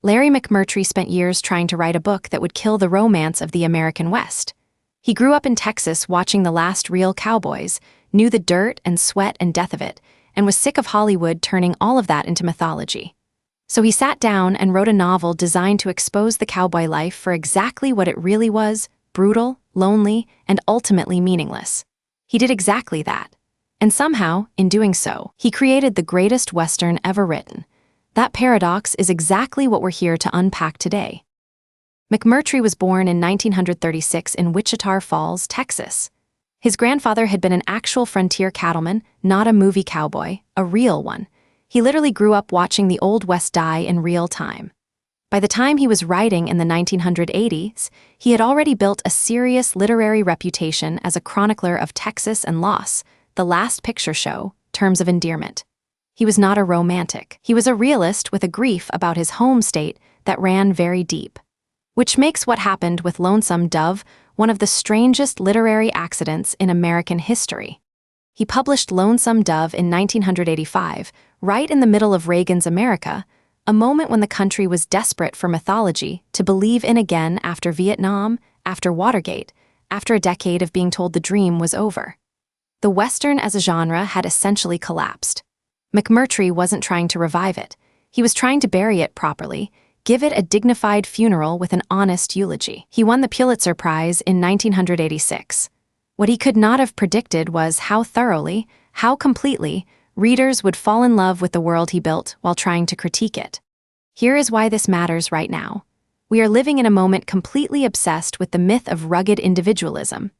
Larry McMurtry spent years trying to write a book that would kill the romance of the American West. He grew up in Texas watching the last real cowboys, knew the dirt and sweat and death of it, and was sick of Hollywood turning all of that into mythology. So he sat down and wrote a novel designed to expose the cowboy life for exactly what it really was: brutal, lonely, and ultimately meaningless. He did exactly that. And somehow, in doing so, he created the greatest Western ever written. That paradox is exactly what we're here to unpack today. McMurtry was born in 1936 in Wichita Falls, Texas. His grandfather had been an actual frontier cattleman, not a movie cowboy, a real one. He literally grew up watching the Old West die in real time. By the time he was writing in the 1980s, he had already built a serious literary reputation as a chronicler of Texas and loss, the last picture show, terms of endearment. He was not a romantic. He was a realist with a grief about his home state that ran very deep. Which makes what happened with Lonesome Dove one of the strangest literary accidents in American history. He published Lonesome Dove in 1985, right in the middle of Reagan's America, a moment when the country was desperate for mythology to believe in again after Vietnam, after Watergate, after a decade of being told the dream was over. The Western as a genre had essentially collapsed. McMurtry wasn't trying to revive it. He was trying to bury it properly, give it a dignified funeral with an honest eulogy. He won the Pulitzer Prize in 1986. What he could not have predicted was how thoroughly, how completely, readers would fall in love with the world he built while trying to critique it. Here is why this matters right now. We are living in a moment completely obsessed with the myth of rugged individualism.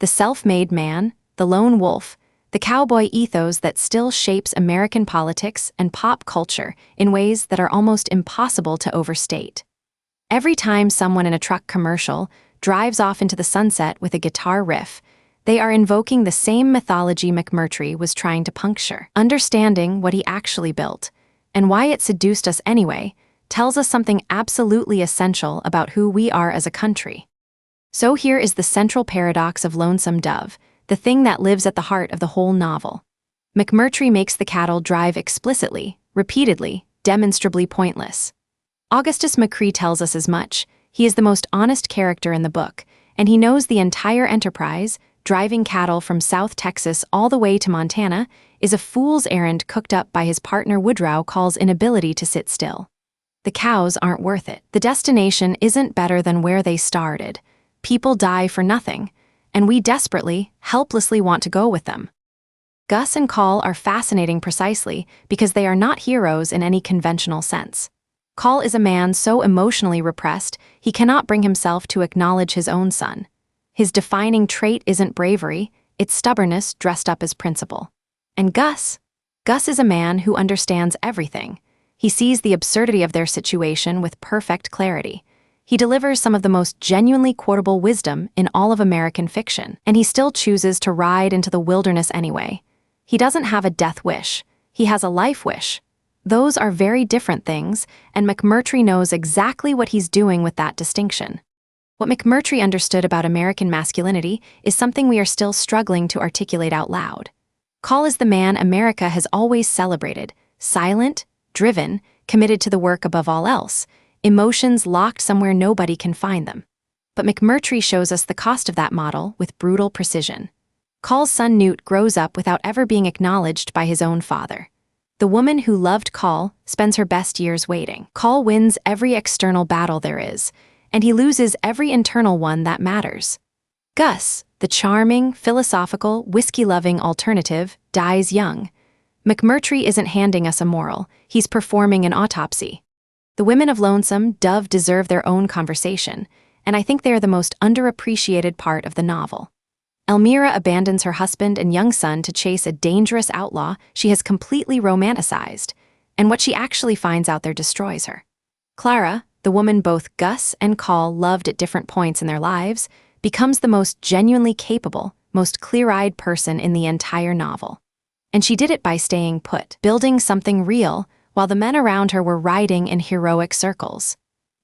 The self-made man, the lone wolf, the cowboy ethos that still shapes American politics and pop culture in ways that are almost impossible to overstate. Every time someone in a truck commercial drives off into the sunset with a guitar riff, they are invoking the same mythology McMurtry was trying to puncture. Understanding what he actually built, and why it seduced us anyway, tells us something absolutely essential about who we are as a country. So here is the central paradox of Lonesome Dove, the thing that lives at the heart of the whole novel. McMurtry makes the cattle drive explicitly, repeatedly, demonstrably pointless. Augustus McCrae tells us as much. He is the most honest character in the book, and he knows the entire enterprise, driving cattle from South Texas all the way to Montana, is a fool's errand cooked up by his partner Woodrow Call's inability to sit still. The cows aren't worth it. The destination isn't better than where they started. People die for nothing, and we desperately, helplessly want to go with them. Gus and Call are fascinating precisely because they are not heroes in any conventional sense. Call is a man so emotionally repressed he cannot bring himself to acknowledge his own son. His defining trait isn't bravery, it's stubbornness dressed up as principle. And Gus is a man who understands everything. He sees the absurdity of their situation with perfect clarity. He delivers some of the most genuinely quotable wisdom in all of American fiction, and he still chooses to ride into the wilderness anyway. He doesn't have a death wish. He has a life wish. Those are very different things, and McMurtry knows exactly what he's doing with that distinction. What McMurtry understood about American masculinity is something we are still struggling to articulate out loud. Call is the man America has always celebrated, silent, driven, committed to the work above all else, emotions locked somewhere nobody can find them. But McMurtry shows us the cost of that model with brutal precision. Call's son Newt grows up without ever being acknowledged by his own father. The woman who loved Call spends her best years waiting. Call wins every external battle there is, and he loses every internal one that matters. Gus, the charming, philosophical, whiskey-loving alternative, dies young. McMurtry isn't handing us a moral, he's performing an autopsy. The women of Lonesome Dove deserve their own conversation, and I think they are the most underappreciated part of the novel. Elmira abandons her husband and young son to chase a dangerous outlaw she has completely romanticized, and what she actually finds out there destroys her. Clara, the woman both Gus and Call loved at different points in their lives, becomes the most genuinely capable, most clear-eyed person in the entire novel. And she did it by staying put, building something real, while the men around her were riding in heroic circles.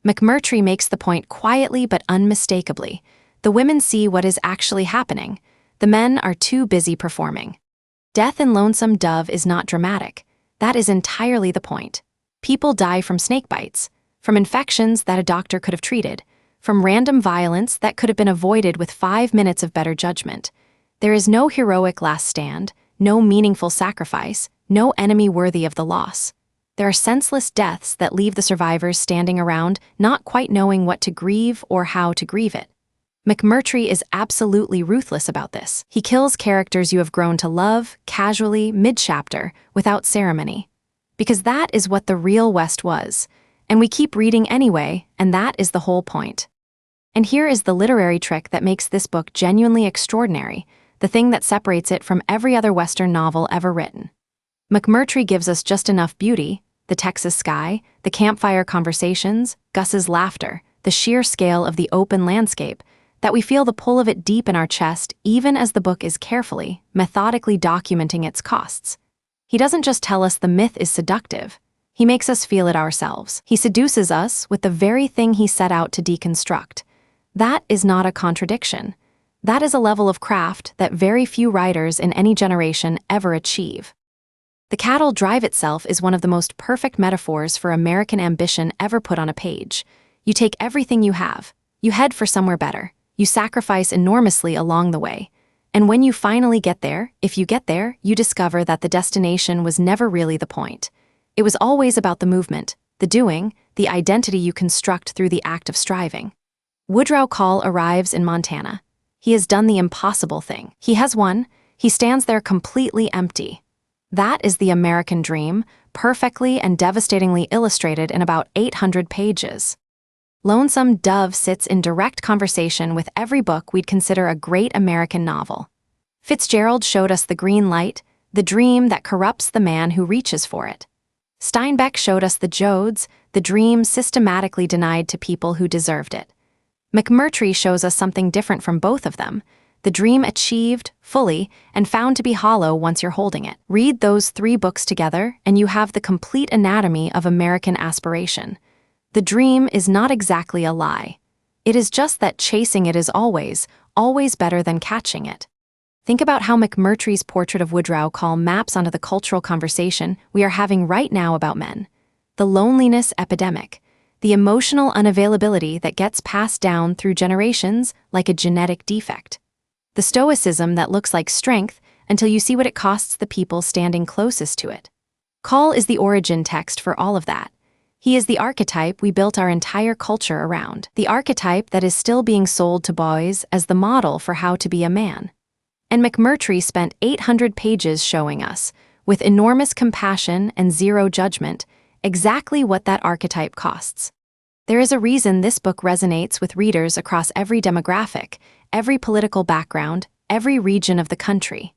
McMurtry makes the point quietly but unmistakably. The women see what is actually happening. The men are too busy performing. Death in Lonesome Dove is not dramatic. That is entirely the point. People die from snake bites, from infections that a doctor could have treated, from random violence that could have been avoided with 5 minutes of better judgment. There is no heroic last stand, no meaningful sacrifice, no enemy worthy of the loss. There are senseless deaths that leave the survivors standing around, not quite knowing what to grieve or how to grieve it. McMurtry is absolutely ruthless about this. He kills characters you have grown to love, casually, mid-chapter, without ceremony. Because that is what the real West was. And we keep reading anyway, and that is the whole point. And here is the literary trick that makes this book genuinely extraordinary, the thing that separates it from every other Western novel ever written. McMurtry gives us just enough beauty, the Texas sky, the campfire conversations, Gus's laughter, the sheer scale of the open landscape, that we feel the pull of it deep in our chest even as the book is carefully, methodically documenting its costs. He doesn't just tell us the myth is seductive. He makes us feel it ourselves. He seduces us with the very thing he set out to deconstruct. That is not a contradiction. That is a level of craft that very few writers in any generation ever achieve. The cattle drive itself is one of the most perfect metaphors for American ambition ever put on a page. You take everything you have. You head for somewhere better. You sacrifice enormously along the way. And when you finally get there, if you get there, you discover that the destination was never really the point. It was always about the movement, the doing, the identity you construct through the act of striving. Woodrow Call arrives in Montana. He has done the impossible thing. He has won. He stands there completely empty. That is the American dream, perfectly and devastatingly illustrated in about 800 pages. Lonesome Dove sits in direct conversation with every book we'd consider a great American novel. Fitzgerald showed us the green light, the dream that corrupts the man who reaches for it. Steinbeck showed us the Jodes, the dream systematically denied to people who deserved it. McMurtry shows us something different from both of them, the dream achieved, fully, and found to be hollow once you're holding it. Read those 3 books together, and you have the complete anatomy of American aspiration. The dream is not exactly a lie. It is just that chasing it is always, always better than catching it. Think about how McMurtry's portrait of Woodrow Call maps onto the cultural conversation we are having right now about men. The loneliness epidemic, the emotional unavailability that gets passed down through generations like a genetic defect. The stoicism that looks like strength until you see what it costs the people standing closest to it. Call is the origin text for all of that. He is the archetype we built our entire culture around, the archetype that is still being sold to boys as the model for how to be a man. And McMurtry spent 800 pages showing us, with enormous compassion and zero judgment, exactly what that archetype costs. There is a reason this book resonates with readers across every demographic, every political background, every region of the country.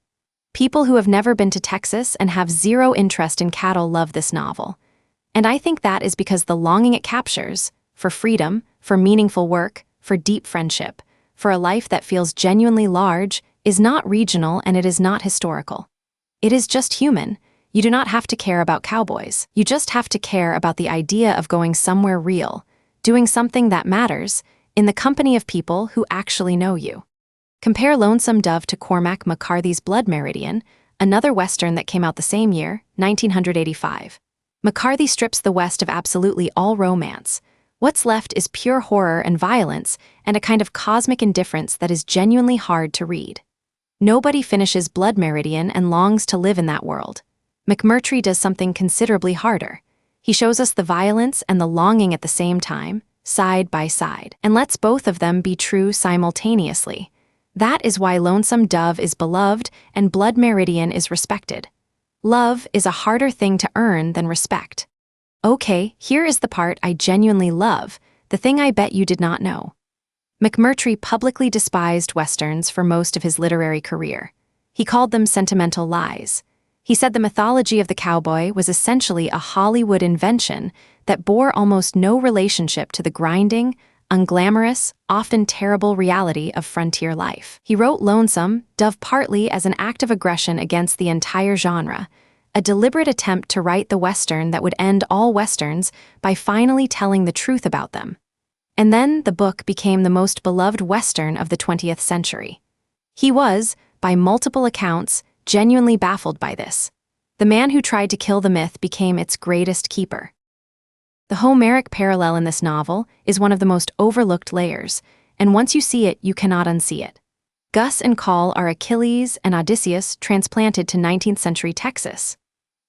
People who have never been to Texas and have zero interest in cattle love this novel. And I think that is because the longing it captures, for freedom, for meaningful work, for deep friendship, for a life that feels genuinely large, is not regional and it is not historical. It is just human. You do not have to care about cowboys. You just have to care about the idea of going somewhere real, doing something that matters, in the company of people who actually know you. Compare Lonesome Dove to Cormac McCarthy's Blood Meridian, another Western that came out the same year, 1985. McCarthy strips the West of absolutely all romance. What's left is pure horror and violence and a kind of cosmic indifference that is genuinely hard to read. Nobody finishes Blood Meridian and longs to live in that world. McMurtry does something considerably harder. He shows us the violence and the longing at the same time, side by side, and lets both of them be true simultaneously. That is why Lonesome Dove is beloved and Blood Meridian is respected. Love is a harder thing to earn than respect. Okay, here is the part I genuinely love, the thing I bet you did not know. McMurtry publicly despised Westerns for most of his literary career. He called them sentimental lies. He said the mythology of the cowboy was essentially a Hollywood invention that bore almost no relationship to the grinding, unglamorous, often terrible reality of frontier life. He wrote Lonesome Dove partly as an act of aggression against the entire genre, a deliberate attempt to write the Western that would end all Westerns by finally telling the truth about them. And then the book became the most beloved Western of the 20th century. He was, by multiple accounts, genuinely baffled by this. The man who tried to kill the myth became its greatest keeper. The Homeric parallel in this novel is one of the most overlooked layers, and once you see it, you cannot unsee it. Gus and Call are Achilles and Odysseus transplanted to 19th century Texas.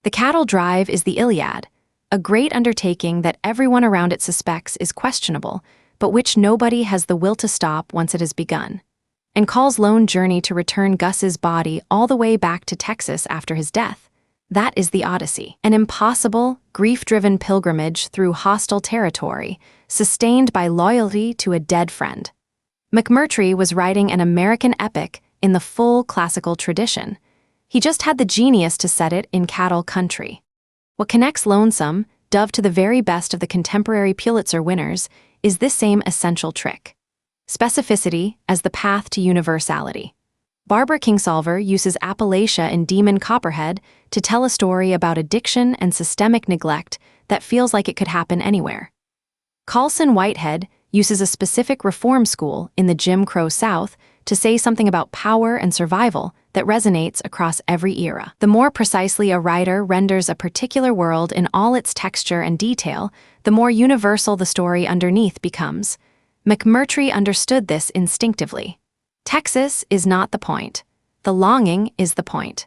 The cattle drive is the Iliad, a great undertaking that everyone around it suspects is questionable, but which nobody has the will to stop once it has begun. And Call's lone journey to return Gus's body all the way back to Texas after his death. That is the Odyssey, an impossible, grief-driven pilgrimage through hostile territory, sustained by loyalty to a dead friend. McMurtry was writing an American epic in the full classical tradition. He just had the genius to set it in cattle country. What connects Lonesome Dove to the very best of the contemporary Pulitzer winners is this same essential trick: specificity as the path to universality. Barbara Kingsolver uses Appalachia in Demon Copperhead to tell a story about addiction and systemic neglect that feels like it could happen anywhere. Colson Whitehead uses a specific reform school in the Jim Crow South to say something about power and survival that resonates across every era. The more precisely a writer renders a particular world in all its texture and detail, the more universal the story underneath becomes. McMurtry understood this instinctively. Texas is not the point. The longing is the point.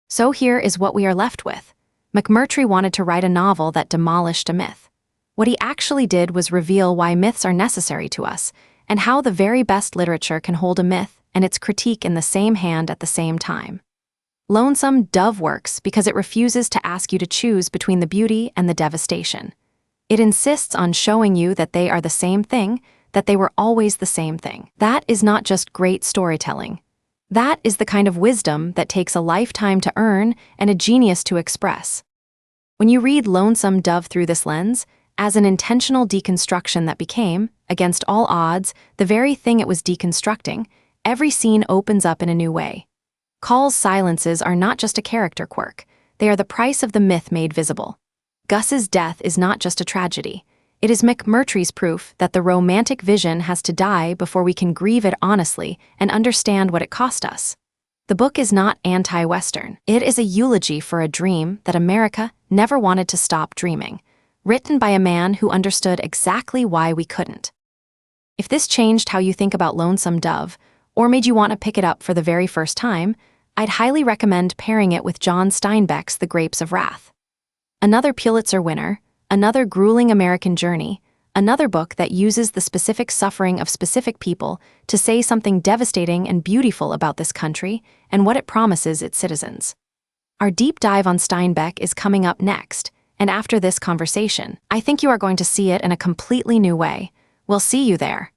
So here is what we are left with. McMurtry wanted to write a novel that demolished a myth. What he actually did was reveal why myths are necessary to us, and how the very best literature can hold a myth and its critique in the same hand at the same time. Lonesome Dove works because it refuses to ask you to choose between the beauty and the devastation. It insists on showing you that they are the same thing, that they were always the same thing. That is not just great storytelling. That is the kind of wisdom that takes a lifetime to earn and a genius to express. When you read Lonesome Dove through this lens, as an intentional deconstruction that became, against all odds, the very thing it was deconstructing, every scene opens up in a new way. Call's silences are not just a character quirk, they are the price of the myth made visible. Gus's death is not just a tragedy. It is McMurtry's proof that the romantic vision has to die before we can grieve it honestly and understand what it cost us. The book is not anti-Western. It is a eulogy for a dream that America never wanted to stop dreaming, written by a man who understood exactly why we couldn't. If this changed how you think about Lonesome Dove, or made you want to pick it up for the very first time, I'd highly recommend pairing it with John Steinbeck's The Grapes of Wrath. Another Pulitzer winner, another grueling American journey, another book that uses the specific suffering of specific people to say something devastating and beautiful about this country and what it promises its citizens. Our deep dive on Steinbeck is coming up next, and after this conversation, I think you are going to see it in a completely new way. We'll see you there.